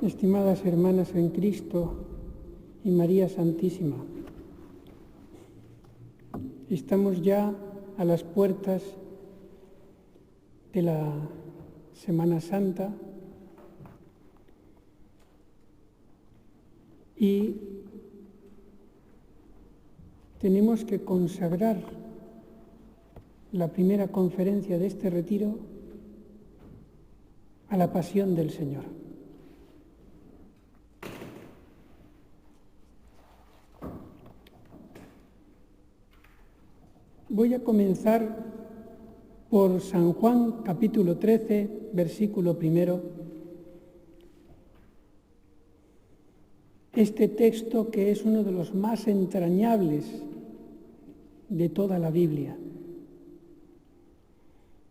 Estimadas hermanas en Cristo y María Santísima, estamos ya a las puertas de la Semana Santa y tenemos que consagrar la primera conferencia de este retiro a la pasión del Señor. Voy a comenzar por San Juan, capítulo 13, versículo 1. Este texto que es uno de los más entrañables de toda la Biblia.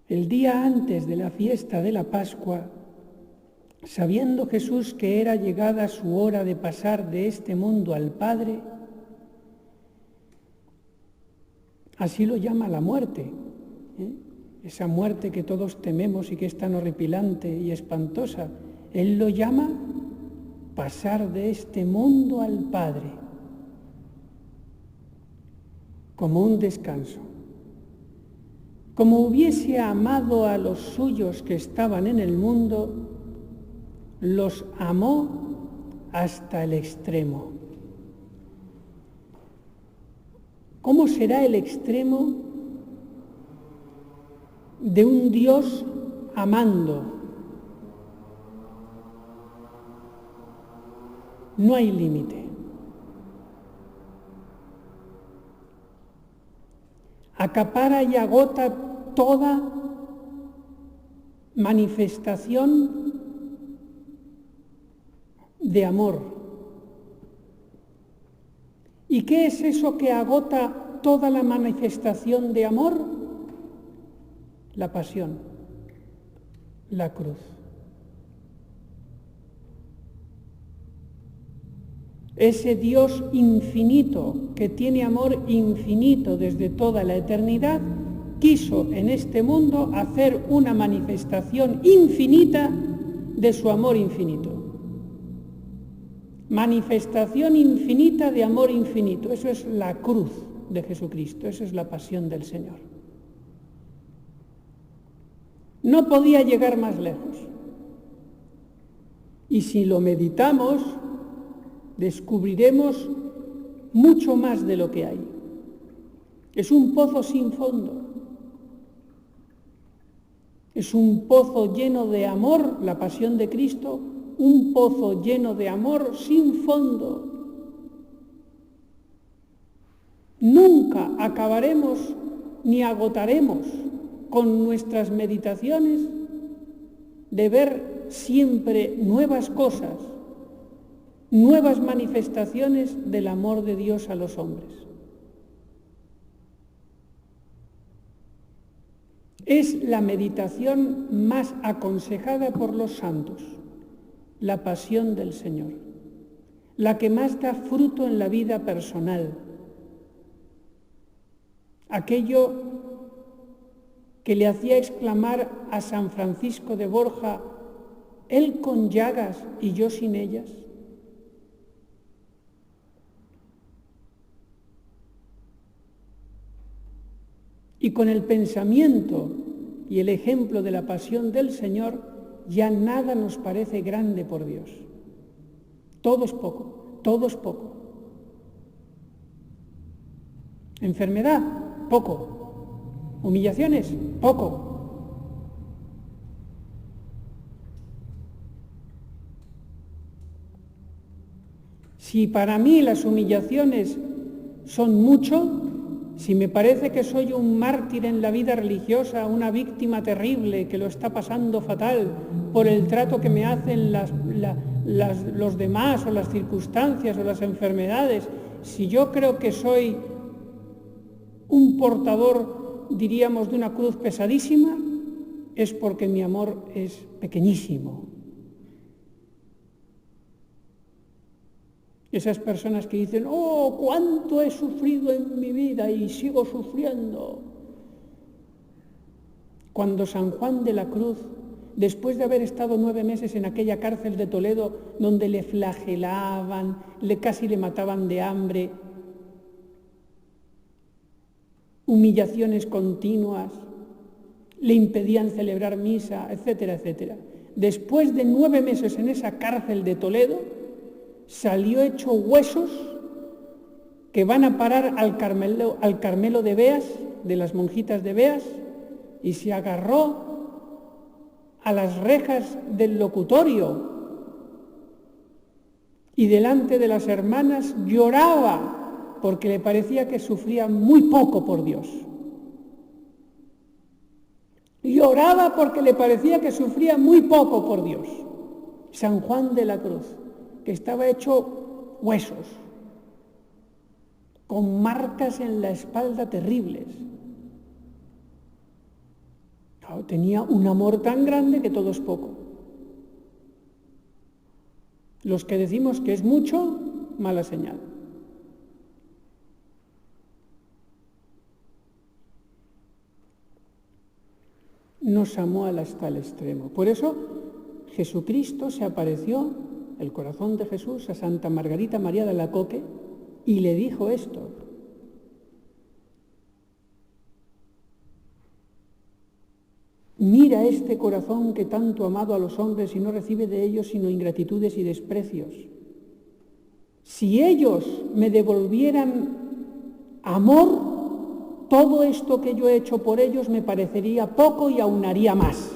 El día antes de la fiesta de la Pascua, sabiendo Jesús que era llegada su hora de pasar de este mundo al Padre, así lo llama la muerte, esa muerte que todos tememos y que es tan horripilante y espantosa. Él lo llama pasar de este mundo al Padre, como un descanso. Como hubiese amado a los suyos que estaban en el mundo, los amó hasta el extremo. ¿Cómo será el extremo de un Dios amando? No hay límite. Acapara y agota toda manifestación de amor. ¿Y qué es eso que agota toda la manifestación de amor? La pasión, la cruz. Ese Dios infinito, que tiene amor infinito desde toda la eternidad, quiso en este mundo hacer una manifestación infinita de su amor infinito. Manifestación infinita de amor infinito. Eso es la cruz de Jesucristo, eso es la pasión del Señor. No podía llegar más lejos. Y si lo meditamos, descubriremos mucho más de lo que hay. Es un pozo sin fondo. Es un pozo lleno de amor, la pasión de Cristo, un pozo lleno de amor sin fondo. Nunca acabaremos ni agotaremos con nuestras meditaciones de ver siempre nuevas cosas, nuevas manifestaciones del amor de Dios a los hombres. Es la meditación más aconsejada por los santos, la pasión del Señor, la que más da fruto en la vida personal, aquello que le hacía exclamar a San Francisco de Borja: él con llagas y yo sin ellas. Y con el pensamiento y el ejemplo de la pasión del Señor, ya nada nos parece grande por Dios. Todo es poco, todo es poco. Enfermedad, poco. Humillaciones, poco. Si para mí las humillaciones son mucho, si me parece que soy un mártir en la vida religiosa, una víctima terrible que lo está pasando fatal por el trato que me hacen los demás o las circunstancias o las enfermedades, si yo creo que soy un portador, diríamos, de una cruz pesadísima, es porque mi amor es pequeñísimo. Esas personas que dicen: oh, cuánto he sufrido en mi vida y sigo sufriendo. Cuando San Juan de la Cruz después de haber estado 9 meses en aquella cárcel de Toledo donde le flagelaban, casi le mataban de hambre, humillaciones continuas, le impedían celebrar misa, etcétera, etcétera. Después de 9 meses en esa cárcel de Toledo, salió hecho huesos que van a parar al Carmelo de Beas, de las monjitas de Beas, y se agarró a las rejas del locutorio y delante de las hermanas lloraba porque le parecía que sufría muy poco por Dios. Lloraba porque le parecía que sufría muy poco por Dios. San Juan de la Cruz, que estaba hecho huesos, con marcas en la espalda terribles. Claro, tenía un amor tan grande que todo es poco. Los que decimos que es mucho, mala señal. Nos amó hasta el extremo. Por eso Jesucristo se apareció, el corazón de Jesús, a Santa Margarita María de Alacoque y le dijo esto: mira este corazón que tanto ha amado a los hombres y no recibe de ellos sino ingratitudes y desprecios. Si ellos me devolvieran amor, todo esto que yo he hecho por ellos me parecería poco y aún haría más.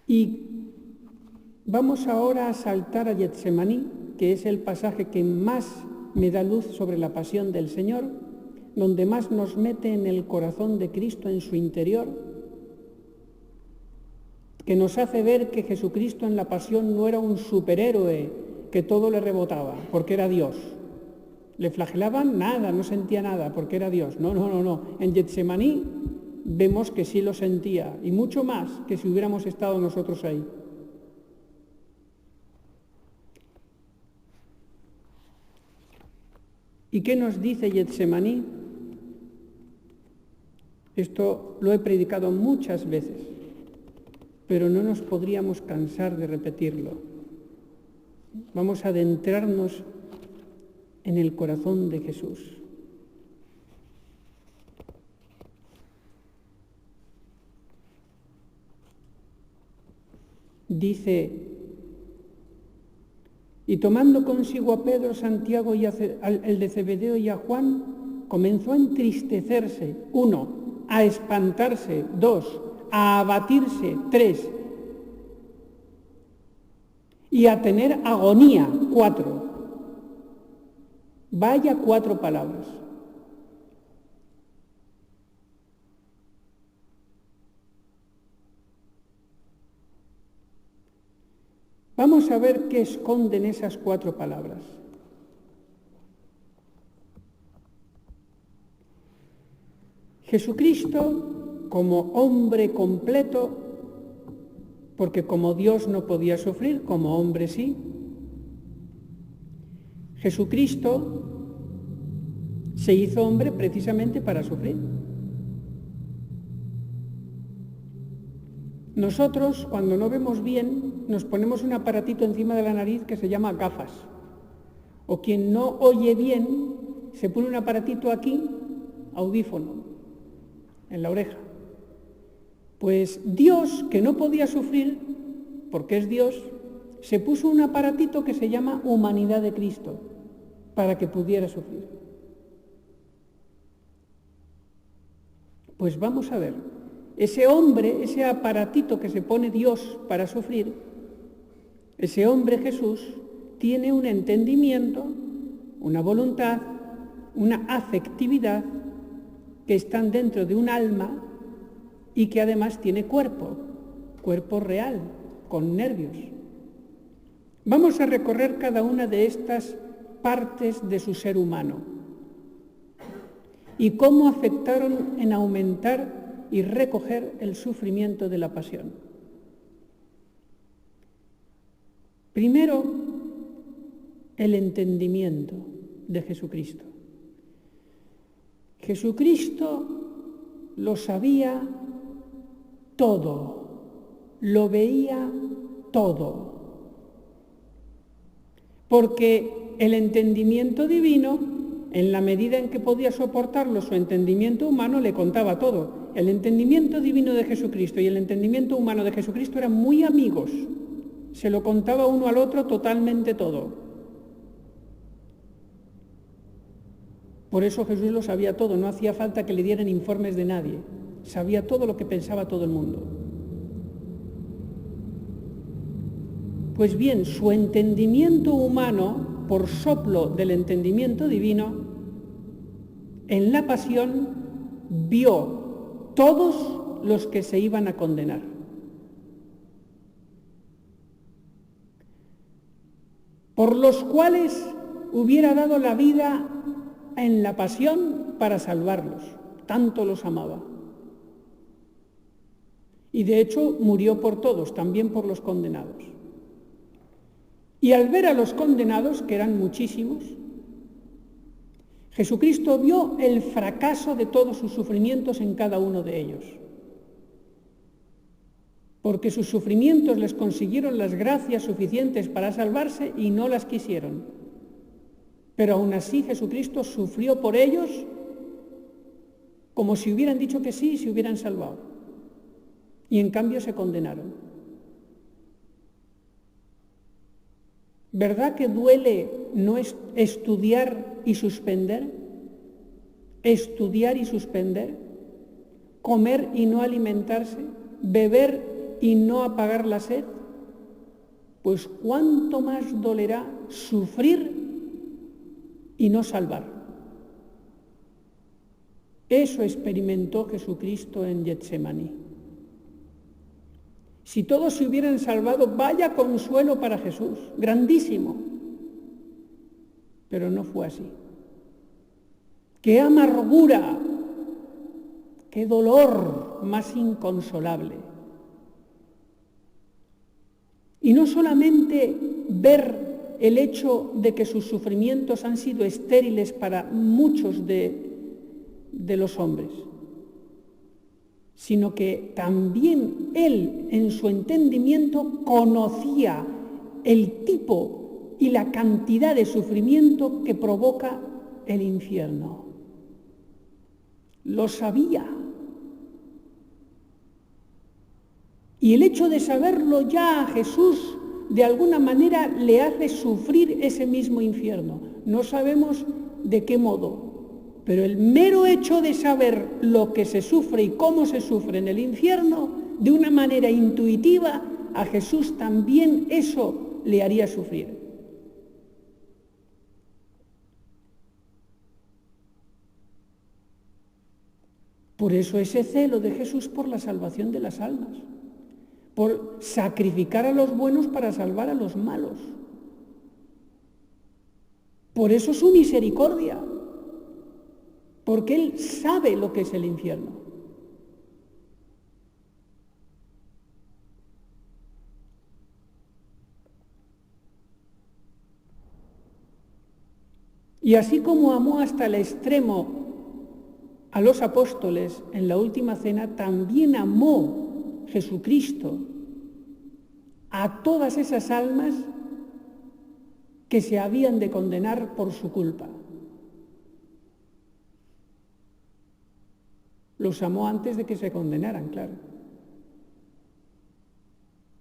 Y vamos ahora a saltar a Getsemaní, que es el pasaje que más me da luz sobre la pasión del Señor, donde más nos mete en el corazón de Cristo, en su interior, que nos hace ver que Jesucristo en la pasión no era un superhéroe que todo le rebotaba, porque era Dios. Le flagelaban, nada, no sentía nada, porque era Dios. No. En Getsemaní vemos que sí lo sentía, y mucho más que si hubiéramos estado nosotros ahí. ¿Y qué nos dice Getsemaní? Esto lo he predicado muchas veces, pero no nos podríamos cansar de repetirlo. Vamos a adentrarnos en el corazón de Jesús. Dice: y tomando consigo a Pedro, Santiago y el de Zebedeo y a Juan, comenzó a entristecerse, 1, a espantarse, 2, a abatirse, 3, y a tener agonía, 4. Vaya 4 palabras. Vamos a ver qué esconden esas 4 palabras. Jesucristo, como hombre completo, porque como Dios no podía sufrir, como hombre sí, Jesucristo se hizo hombre precisamente para sufrir. Nosotros, cuando no vemos bien, nos ponemos un aparatito encima de la nariz que se llama gafas. O quien no oye bien, se pone un aparatito aquí, audífono, en la oreja. Pues Dios, que no podía sufrir, porque es Dios, se puso un aparatito que se llama humanidad de Cristo, para que pudiera sufrir. Pues vamos a ver. Ese hombre, ese aparatito que se pone Dios para sufrir, ese hombre Jesús, tiene un entendimiento, una voluntad, una afectividad que están dentro de un alma y que además tiene cuerpo real, con nervios. Vamos a recorrer cada una de estas partes de su ser humano y cómo afectaron en aumentar y recoger el sufrimiento de la pasión. Primero, el entendimiento de Jesucristo. Jesucristo lo sabía todo, lo veía todo, porque el entendimiento divino, en la medida en que podía soportarlo su entendimiento humano, le contaba todo. El entendimiento divino de Jesucristo y el entendimiento humano de Jesucristo eran muy amigos, se lo contaba uno al otro totalmente todo. Por eso Jesús lo sabía todo, no hacía falta que le dieran informes de nadie, sabía todo lo que pensaba todo el mundo. Pues bien, su entendimiento humano, por soplo del entendimiento divino, en la pasión vio todos los que se iban a condenar. Por los cuales hubiera dado la vida en la pasión para salvarlos, tanto los amaba. Y de hecho murió por todos, también por los condenados. Y al ver a los condenados, que eran muchísimos, Jesucristo vio el fracaso de todos sus sufrimientos en cada uno de ellos. Porque sus sufrimientos les consiguieron las gracias suficientes para salvarse y no las quisieron. Pero aún así Jesucristo sufrió por ellos como si hubieran dicho que sí y se hubieran salvado. Y en cambio se condenaron. ¿Verdad que duele no estudiar y suspender? Estudiar y suspender. Comer y no alimentarse. Beber y no apagar la sed. Pues cuánto más dolerá sufrir y no salvar. Eso experimentó Jesucristo en Getsemaní. Si todos se hubieran salvado, vaya consuelo para Jesús, grandísimo. Pero no fue así. ¡Qué amargura! ¡Qué dolor más inconsolable! Y no solamente ver el hecho de que sus sufrimientos han sido estériles para muchos de los hombres, sino que también él, en su entendimiento, conocía el tipo y la cantidad de sufrimiento que provoca el infierno. Lo sabía. Y el hecho de saberlo ya a Jesús, de alguna manera, le hace sufrir ese mismo infierno. No sabemos de qué modo. Pero el mero hecho de saber lo que se sufre y cómo se sufre en el infierno, de una manera intuitiva, a Jesús también eso le haría sufrir. Por eso ese celo de Jesús por la salvación de las almas, por sacrificar a los buenos para salvar a los malos. Por eso su misericordia. Porque él sabe lo que es el infierno. Y así como amó hasta el extremo a los apóstoles en la última cena, también amó Jesucristo a todas esas almas que se habían de condenar por su culpa. Los amó antes de que se condenaran, claro.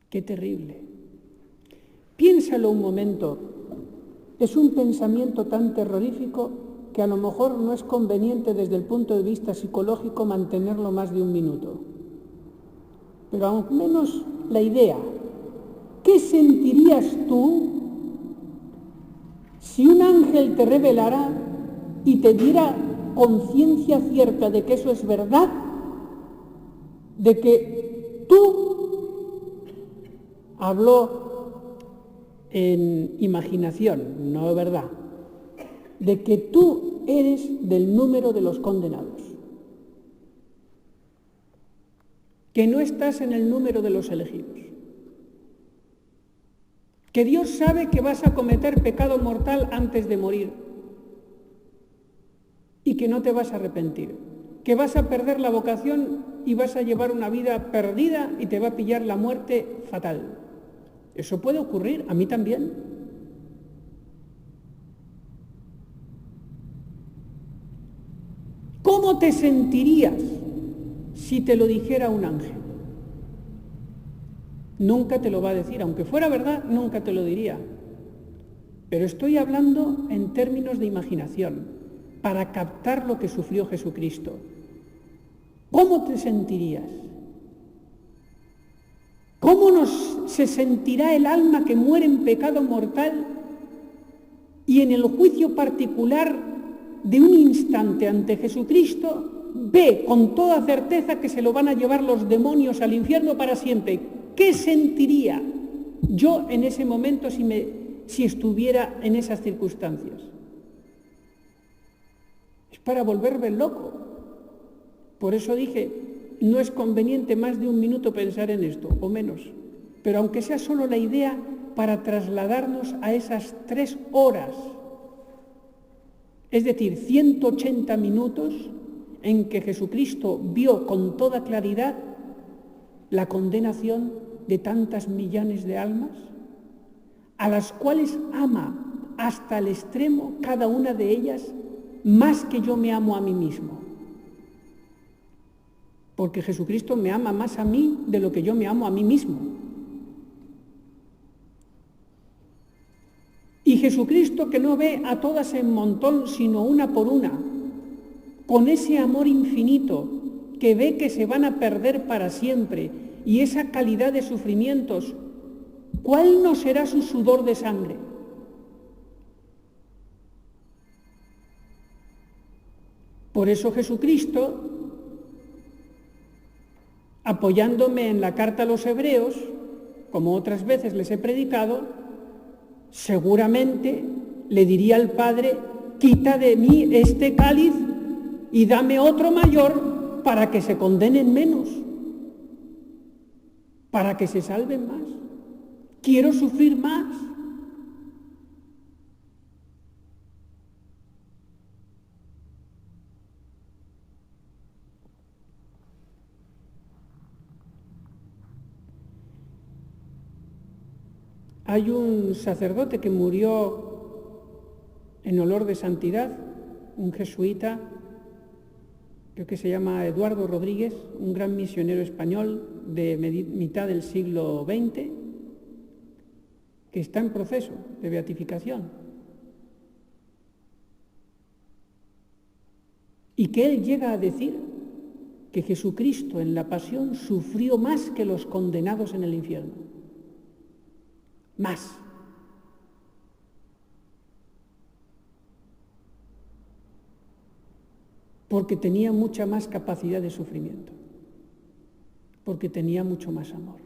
Qué terrible. Piénsalo un momento. Es un pensamiento tan terrorífico que a lo mejor no es conveniente desde el punto de vista psicológico mantenerlo más de un minuto. Pero al menos la idea. ¿Qué sentirías tú si un ángel te revelara y te diera conciencia cierta de que eso es verdad, de que tú, habló en imaginación, no verdad, de que tú eres del número de los condenados, que no estás en el número de los elegidos? que Dios sabe que vas a cometer pecado mortal antes de morir y que no te vas a arrepentir, que vas a perder la vocación y vas a llevar una vida perdida y te va a pillar la muerte fatal. Eso puede ocurrir, a mí también. ¿Cómo te sentirías si te lo dijera un ángel? Nunca te lo va a decir, aunque fuera verdad, nunca te lo diría. Pero estoy hablando en términos de imaginación, para captar lo que sufrió Jesucristo. ¿Cómo te sentirías? ¿Cómo se sentirá el alma que muere en pecado mortal y en el juicio particular de un instante ante Jesucristo ve con toda certeza que se lo van a llevar los demonios al infierno para siempre? ¿Qué sentiría yo en ese momento si estuviera en esas circunstancias? Es para volverme loco. Por eso dije, no es conveniente más de un minuto pensar en esto, o menos. Pero aunque sea solo la idea para trasladarnos a esas 3 horas, es decir, 180 minutos en que Jesucristo vio con toda claridad la condenación de tantas millones de almas, a las cuales ama hasta el extremo cada una de ellas, más que yo me amo a mí mismo. Porque Jesucristo me ama más a mí de lo que yo me amo a mí mismo. Y Jesucristo, que no ve a todas en montón, sino una por una, con ese amor infinito, que ve que se van a perder para siempre, y esa calidad de sufrimientos, ¿cuál no será su sudor de sangre? Por eso Jesucristo, apoyándome en la carta a los Hebreos, como otras veces les he predicado, seguramente le diría al Padre: quita de mí este cáliz y dame otro mayor para que se condenen menos, para que se salven más. Quiero sufrir más. Hay un sacerdote que murió en olor de santidad, un jesuita, creo que se llama Eduardo Rodríguez, un gran misionero español de mitad del siglo XX, que está en proceso de beatificación. Y que él llega a decir que Jesucristo en la pasión sufrió más que los condenados en el infierno. Más. Porque tenía mucha más capacidad de sufrimiento, porque tenía mucho más amor.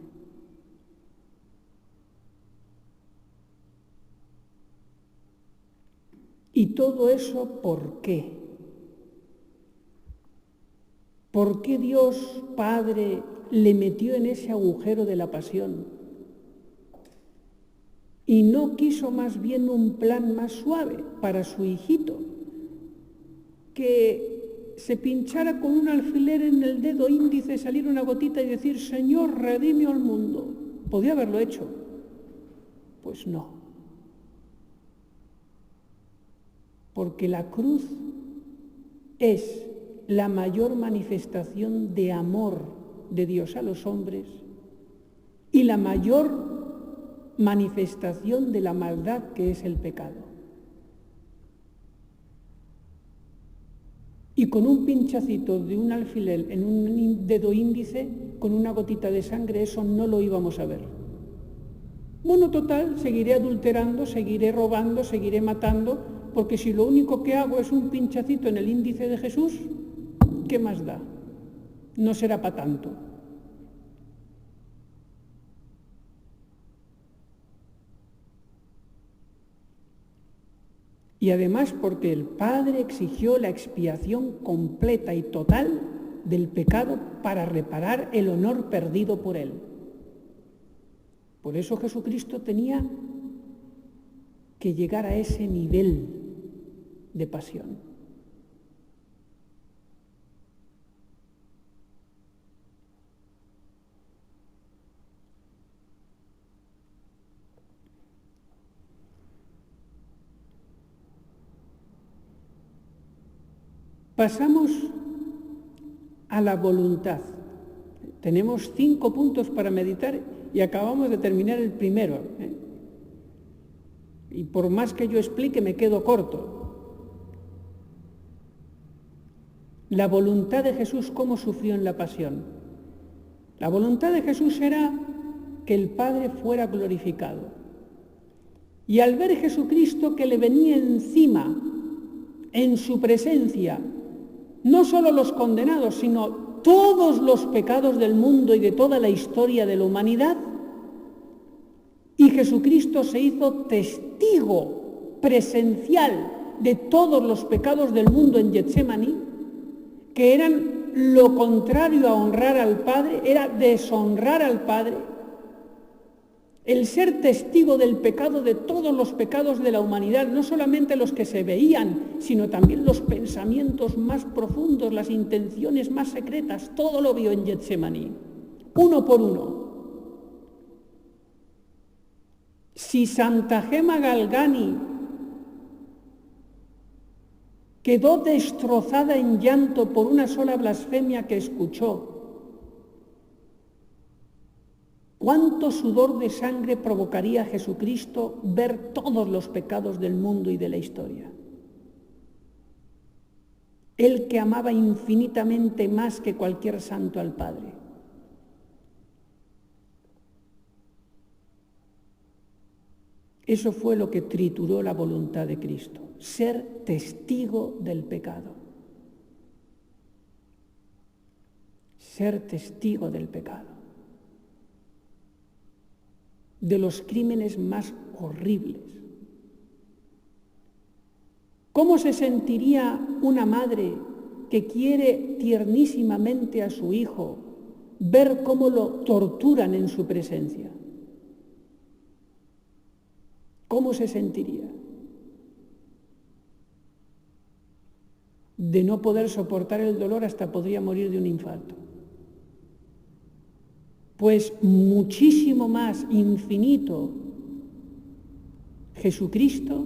Y todo eso, ¿por qué? ¿Por qué Dios Padre le metió en ese agujero de la pasión? Y no quiso más bien un plan más suave para su hijito, que se pinchara con un alfiler en el dedo índice, salir una gotita y decir: Señor, redime al mundo. ¿Podía haberlo hecho? Pues no. Porque la cruz es la mayor manifestación de amor de Dios a los hombres y la mayor manifestación de la maldad que es el pecado. Y con un pinchacito de un alfiler en un dedo índice, con una gotita de sangre, eso no lo íbamos a ver. Bueno, total, seguiré adulterando, seguiré robando, seguiré matando, porque si lo único que hago es un pinchacito en el índice de Jesús, ¿qué más da? No será para tanto. Y además porque el Padre exigió la expiación completa y total del pecado para reparar el honor perdido por él. Por eso Jesucristo tenía que llegar a ese nivel de pasión. Pasamos a la voluntad. Tenemos 5 puntos para meditar y acabamos de terminar el primero. Y por más que yo explique, me quedo corto. La voluntad de Jesús, ¿cómo sufrió en la pasión? La voluntad de Jesús era que el Padre fuera glorificado. Y al ver Jesucristo que le venía encima, en su presencia, no solo los condenados, sino todos los pecados del mundo y de toda la historia de la humanidad, y Jesucristo se hizo testigo presencial de todos los pecados del mundo en Getsemaní, que eran lo contrario a honrar al Padre, era deshonrar al Padre. El ser testigo del pecado, de todos los pecados de la humanidad, no solamente los que se veían, sino también los pensamientos más profundos, las intenciones más secretas, todo lo vio en Getsemaní, uno por uno. Si Santa Gema Galgani quedó destrozada en llanto por una sola blasfemia que escuchó, ¿cuánto sudor de sangre provocaría a Jesucristo ver todos los pecados del mundo y de la historia? Él que amaba infinitamente más que cualquier santo al Padre. Eso fue lo que trituró la voluntad de Cristo, ser testigo del pecado. Ser testigo del pecado. De los crímenes más horribles. ¿Cómo se sentiría una madre que quiere tiernísimamente a su hijo ver cómo lo torturan en su presencia? ¿Cómo se sentiría? De no poder soportar el dolor, hasta podría morir de un infarto. Pues muchísimo más infinito Jesucristo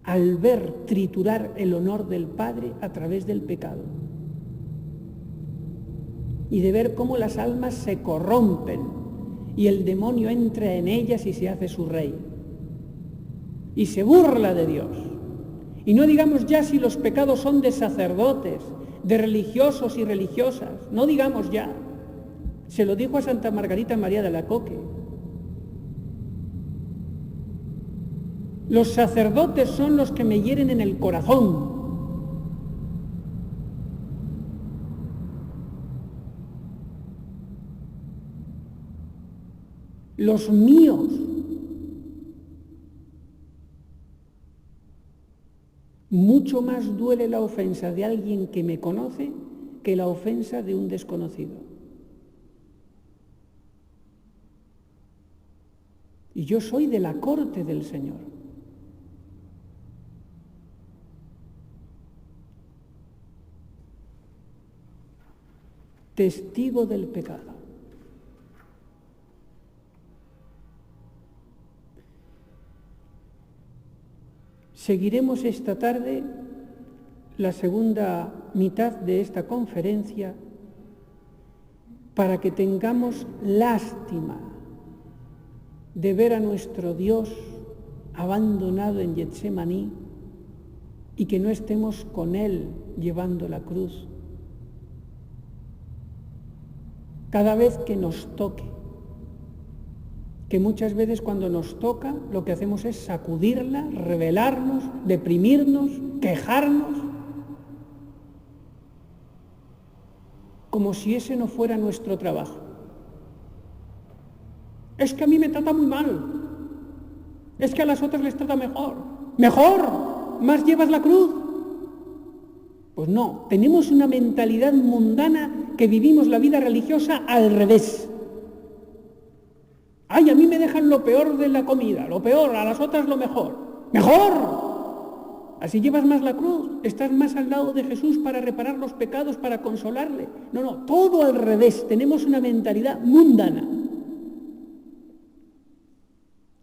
al ver triturar el honor del Padre a través del pecado y de ver cómo las almas se corrompen y el demonio entra en ellas y se hace su rey y se burla de Dios. Y no digamos ya si los pecados son de sacerdotes, de religiosos y religiosas, no digamos ya. Se lo dijo a Santa Margarita María de Alacoque. Los sacerdotes son los que me hieren en el corazón. Los míos. Mucho más duele la ofensa de alguien que me conoce que la ofensa de un desconocido. Y yo soy de la corte del Señor. Testigo del pecado. Seguiremos esta tarde la segunda mitad de esta conferencia para que tengamos lástima de ver a nuestro Dios abandonado en Getsemaní y que no estemos con Él llevando la cruz. Cada vez que nos toque, que muchas veces cuando nos toca lo que hacemos es sacudirla, rebelarnos, deprimirnos, quejarnos, como si ese no fuera nuestro trabajo. Es que a mí me trata muy mal, es que a las otras les trata mejor. ¡Mejor! ¿Más llevas la cruz? Pues no, tenemos una mentalidad mundana que vivimos la vida religiosa al revés. ¡Ay, a mí me dejan lo peor de la comida, lo peor, a las otras lo mejor! ¡Mejor! Así llevas más la cruz, estás más al lado de Jesús para reparar los pecados, para consolarle. No, todo al revés, tenemos una mentalidad mundana.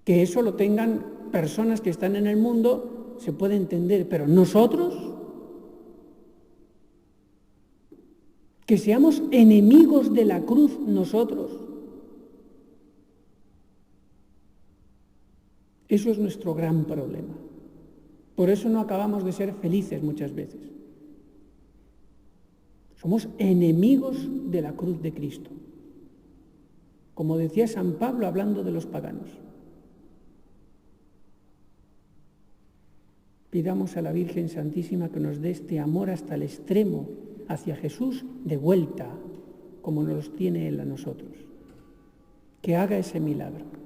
Que eso lo tengan personas que están en el mundo, se puede entender, pero nosotros, que seamos enemigos de la cruz nosotros, eso es nuestro gran problema. Por eso no acabamos de ser felices muchas veces. Somos enemigos de la cruz de Cristo. Como decía San Pablo hablando de los paganos. Pidamos a la Virgen Santísima que nos dé este amor hasta el extremo hacia Jesús de vuelta, como nos los tiene Él a nosotros. Que haga ese milagro.